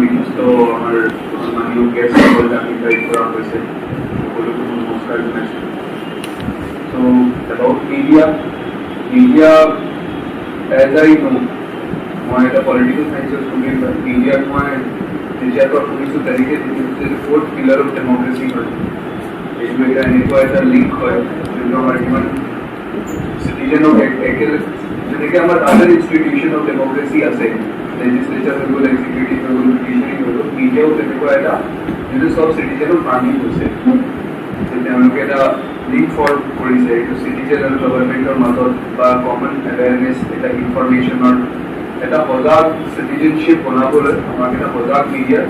সমস্ত আমার মাননীয় গেস্ট সকলকে আমি ইনভাইট করা হয়েছে, সকলকে নমস্কার জানাচ্ছি। So about media as I know, मैं एक पॉलिटिकल साइंस स्टूडेंट हूँ। मीडिया को मैं विचार और पूरी सो तरीके से फोर्थ पिलर ऑफ डेमोक्रेसी है। इसमें का इनको ऐसा लिंक है जो हमारे ह्यूमन सिटीजन ऑफ एकल जैसे कि हमारे अदर इंस्टीट्यूशन ऑफ डेमोक्रेसी आसे लेजिस्लेचर हो एग्जीक्यूटिव हो जुडिशरी हो मीडिया को इनको ऐसा जो सब सिटीजन ऑफ पानी होसे जैसे हम लोग का link for police to citizen and government or method by common awareness এটা ইনফরমেশন আর এটা সজাগ সিটিজেনশিপ বনাবলৈ আমাক এটা সজাগ মিডিয়া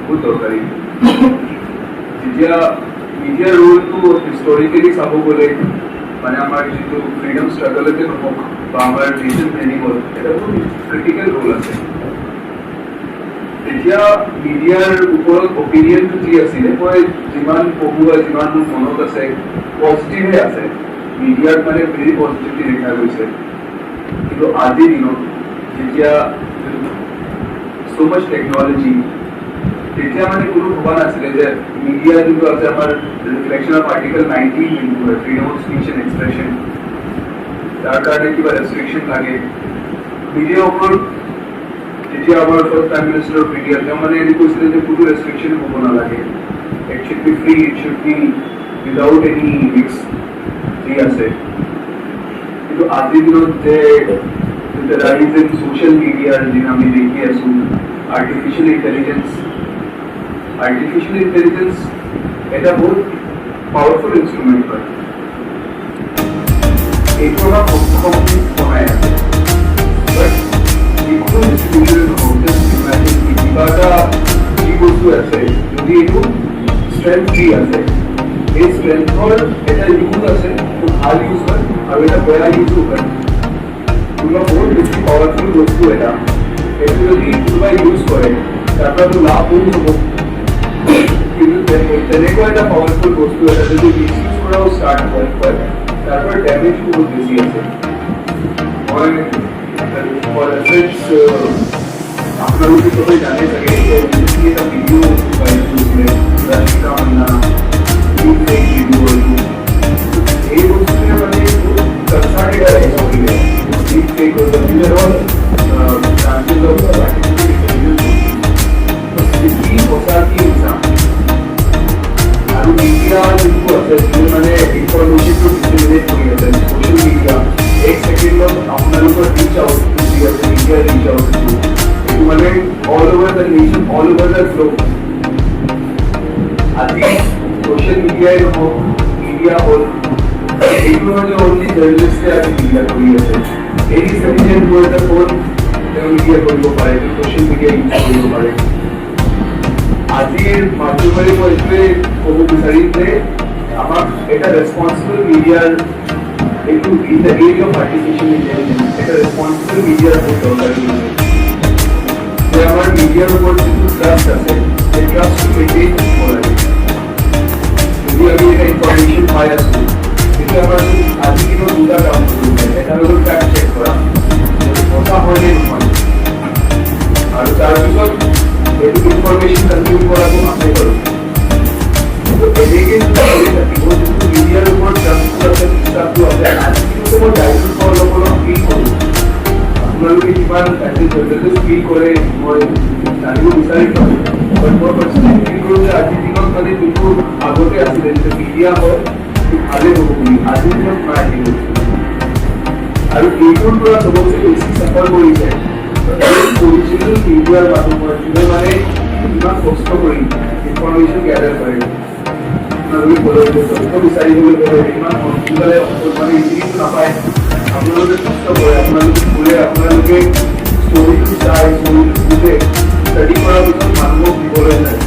বহুত দৰকাৰী। যেতিয়া মিডিয়াৰ ৰোলটো হিষ্টৰিকেলি চাব গ'লে মানে আমাৰ যিটো ফ্ৰীডম ষ্ট্ৰাগলতে নহওক বা আমাৰ নেশ্যন প্লেনিঙত এটা বহুত ক্ৰিটিকেল ৰোল আছে। এতিয়া মিডিয়াৰ ওপৰত অপিনিয়নটো কি আছিলে মই যিমান পঢ়োৱা যিমান মনত আছে পজিটিভে আছে, মিডিয়াত মানে ভেৰি পজিটিভলি দেখা গৈছে। কিন্তু আজিৰ দিনত যেতিয়া so much টেকনলজি তেতিয়া মানে কোনো ভবা নাছিলে যে মিডিয়া যোনটো আছে আমাৰ ৰিফ্লেকশ্যন অফ আৰ্টিকল 19 যোনটো হয় freedom of speech and expression, তাৰ কাৰণে কিবা ৰেষ্ট্ৰিকশ্যন লাগে মিডিয়াৰ ওপৰত। যেতিয়া আমাৰ first prime minister of India তেওঁ মানে এনে কৈছিলে যে কোনো ৰেষ্ট্ৰিকশ্যন হ'ব নালাগে, it should be free, it should be without any mix ঠিক আছে। কিন্তু আজিৰ দিনত যে ৰাইজ ইন সোশ্যাল মিডিয়াৰ যিটো আমি দেখি আছো আৰ্টিফিচিয়েল ইন্টেলিজেন্স এটা বহুত পাৱাৰফুল ইনষ্ট্ৰুমেণ্ট হয়। এইটো আমাৰ সক্ষম বনাই আছে বাট যিকোনো ইনষ্টিটিউচন নহওক জাষ্ট ইমাজিন কিবা এটা যি বস্তু আছে যদি এইটো ষ্ট্ৰেংথ ফ্ৰী আছে এই স্ট্ৰেংথৰ এটা ইউজ আছে ভাল ইউজ হয় আৰু এটা বেয়া ইউজও হয়। কোনোবা বহুত বেছি পাৱাৰফুল বস্তু এটা এইটো যদি কোনোবাই ইউজ কৰে তাৰ পৰা তো লাভ বহুত হ'ব, কিন্তু তেনেকুৱা এটা পাৱাৰফুল বস্তু এটা যদি মিছ ইউজ কৰাও ষ্টাৰ্ট হয় তাৰ পৰা ডেমেজ বহুত বেছি আছে। মই আপোনালোকে চবেই জানে চাগে এটা ভিডিঅ' ভাইৰেল হৈছিলে ৰাধিকা মান্না এই বস্তুটোৱে মানে কনচাৰ্টেড আছে চলিলে ডিপ ফেক হৈ গ'ল চান্সেছ অফ আৰ্টিফিচিয়েল ইন্টেলিজেন্স কি সঁচা কি মিছা আৰু মিডিয়া যোনটো আছে যিটো মানে ইনফৰমেশ্যনটো ডিছমিনেট কৰি আছে ছ'চিয়েল মিডিয়া এক ছেকেণ্ডত আপোনালোকৰ ৰিচ আউট যি আছে মিডিয়া ৰিচ আউট এইটো মানে all over the nation all over the globe. আজি সোশ্যাল মিডিয়ায় হোক মিডিয়া হোক এইগুলো হচ্ছে অনলি জার্নালিস্টে আজি মিডিয়া কৰি আছে। এই সিটিজেন বোৰ এটা ফোন তেওঁ মিডিয়া কৰিব পাৰে, সোশ্যাল মিডিয়া ইউজ কৰিব পাৰে। আজিৰ মাধ্যমেৰে মই এইটোৱে ক'ব বিচাৰিম যে আমাক এটা ৰেছপন্সিবল মিডিয়াৰ এইটো in the age of artificial intelligence এটা ৰেছপন্সিবল মিডিয়াৰ বহুত দৰকাৰী আছে যে আমাৰ মিডিয়াৰ ওপৰত যিটো ট্ৰাষ্ট আছে সেই ট্ৰাষ্টটো মেইনটেইন কৰিব লাগে। যদি আমি এটা ইনফৰমেশন পাই আছো কিন্তু আমাৰ আজি কিন্তু দুটা কাম কৰিব লাগে, এটা হ'ল ফেক্ট চেক কৰা সঁচা হয় নে নহয় আৰু তাৰপিছত এইটো ইনফৰমেশন কনজিউম কৰাটো আছে কৰোঁ। এনেকৈ যদি থাকিব যিটো মিডিয়াৰ ওপৰত ট্ৰাষ্টটো আছে বিশ্বাসটো আছে আজি কিন্তু মই ডাইৰেক্ট অলপ ফিল কৰোঁ। আপোনালোকে কিমান এজ এ জাৰ্নেলিষ্ট ফিল কৰে মই জানিব বিচাৰিম বাট মই পাৰ্চনেলি ফিল কৰোঁ যে আজিৰ দিনত মানে যিটো আগতে আছিলে যে মিডিয়া হয় ভালে হ'ব বুলি আজিৰ দিনত নাই সেইটো আৰু এইটোৰ পৰা চবতছে বেছি চাফাৰ কৰিছে অৰিজিনেল মিডিয়াৰ মানুহৰ যোনে মানে ইমান কষ্ট কৰি ইনফৰমেশ্যন গেডাৰ কৰে। আপোনালোকে ক'লে যে তথ্য বিচাৰিবলৈ গ'লে ইমান সোনকালে মানে ইজিটো নাপায়, আপোনালোকে কষ্ট কৰে, আপোনালোকে ফুৰে, আপোনালোকে ষ্টৰিটো চাই ষ্টৰিটো বুজে ষ্টাডি কৰাৰ পিছত মানুহক দিবলৈ যায়।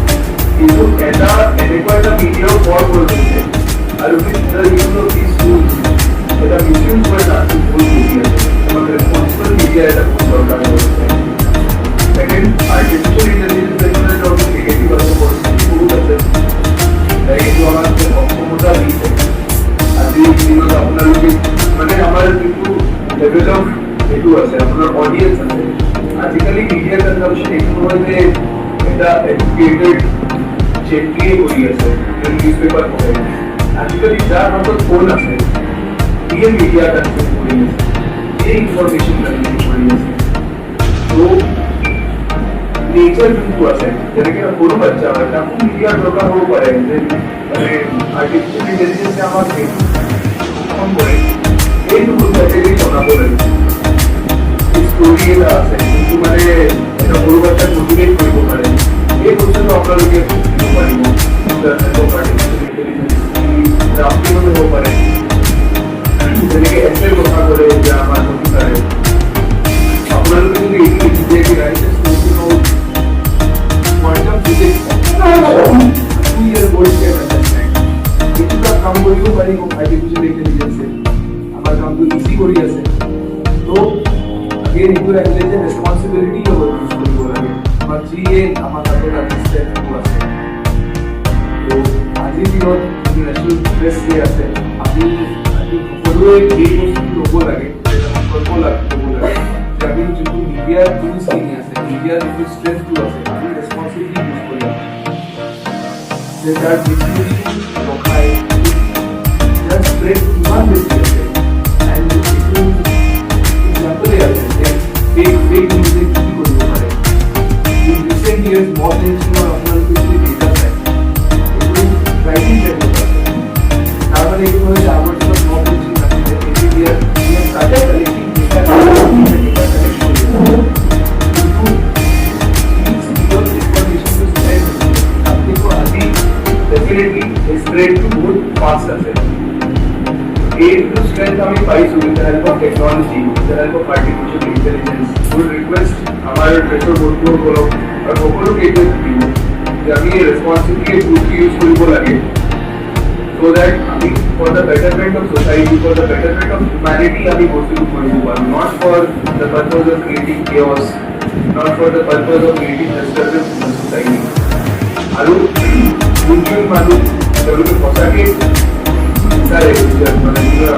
কিন্তু এটা এনেকুৱা এটা মিডিয়াও ফল কৰিছে আৰু এটা মিছইউজ কৰে তাতো ভুল বুজি আছে। আমাক ৰেছপন্সিবল মিডিয়া এটা বহুত দৰকাৰ হৈছে। ছেকেণ্ড আৰ্টিফিচিয়েল ইন্টেলিজেন্স নিগেটিভ আছে, পজিটিভ বহুত আছে। এইটো আমাক অক্ষমতা দিছে। আজিৰ দিনত আপোনালোকে মানে আমাৰ যিটো লেভেল অফ এইটো আছে আপোনাৰ অডিয়েন্স আছে আজিকালি মিডিয়া কনজাম্পশ্যন এইটো নহয় যে এটা এডুকেটেড জেন্টলি কৰি আছে নিউজ পেপাৰ পঢ়ে আজিকালি যাৰ হাতত ফোন আছে এই মিডিয়া কনজিউম কৰি আছে এই ইনফৰমেশ্যন কনজিউম কৰি আছে তো নেচাৰ যোনটো আছে যেনেকৈ সৰু বাচ্চা হয় তাকো মিডিয়াৰ দৰকাৰ হ'ব পাৰে যে মানে আৰ্টিফিচিয়েল ইণ্টেলিজেন্সে আমাক ফোন কৰে এইটো কেটেগৰী জনাব লাগে ষ্টৰি এটা আছে যোনটো মানে এটা সৰু বাচ্চাক মটিভেট কৰিব পাৰে এই বস্তুটো আপোনালোকে দিব পাৰিব আৰ্টিফিচিয়েল ইণ্টেলিজেন্স ৰাফটিঙত হ'ব পাৰে যেনেকৈ এছে কথা কৰে যে আমাৰ নতুন পাৰে আপোনালোকে যদি এইটো লিখিছে কি right quantum physics 2 year board के understand itu का काम करियो पारी को आर्टिफिशियल इंटेलिजेंस से हमारा काम तो इसी करी আছে तो अगेन इको इंटेलिजेंस रिस्पांसिबिलिटी हो इसको बोला है আমার জিএ আমার কাছে অ্যাসিস্ট্যান্ট তো আছে তো আজি দিনত ন্যাশনাল প্রেস ডে আছে আপনি সকলোৱে এই বস্তু ল'ব লাগে কৰিব লাগে যে আমি যোনটো মিডিয়াৰ টুলছ কিনি আছে মিডিয়াৰ যোনটো ষ্ট্ৰেংথটো আছে আমি ৰেছপন্সিবিলিটি ইউজ কৰি যে তাৰ ডিস্ট্ৰিবিউশন ৰখাই যাৰ স্প্ৰেড কিমান বেছি আছে এণ্ড এইটো এক্সাম্পলে আছে যে ফেক নিউজে কি কৰিব পাৰে ইন ৰিচেণ্ট ইয়াৰ্ছ মব লিঞ্চিঙৰ আপোনালোকে যদি ডেটা চায় এইটো ৰাইটিং টেকনিক আছে তাৰমানে এইটো হয় যে আগৰ দিনত মব লিঞ্চিং নাছিলে এতিয়া started collecting data definitely spread to both fast as well. Aid to strength हमें price with the help of technology, with the help of artificial intelligence. Would request हमारे ट्रेसर बोर्ड को बोलो और बोलो के जो दियो जब ये responsibility टूल की यूज करी बोला के so that अभी for the betterment of society, for the betterment of humanity अभी बोलते हैं कोई बोला not for the purpose of creating chaos, not for the purpose of creating disturbance in the society. आलू मुझे मालूम जरूर के फंसा के सारे मतलब पूरा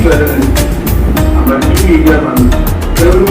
जर्नलिस्ट हमारे मीडिया मालूम जरूर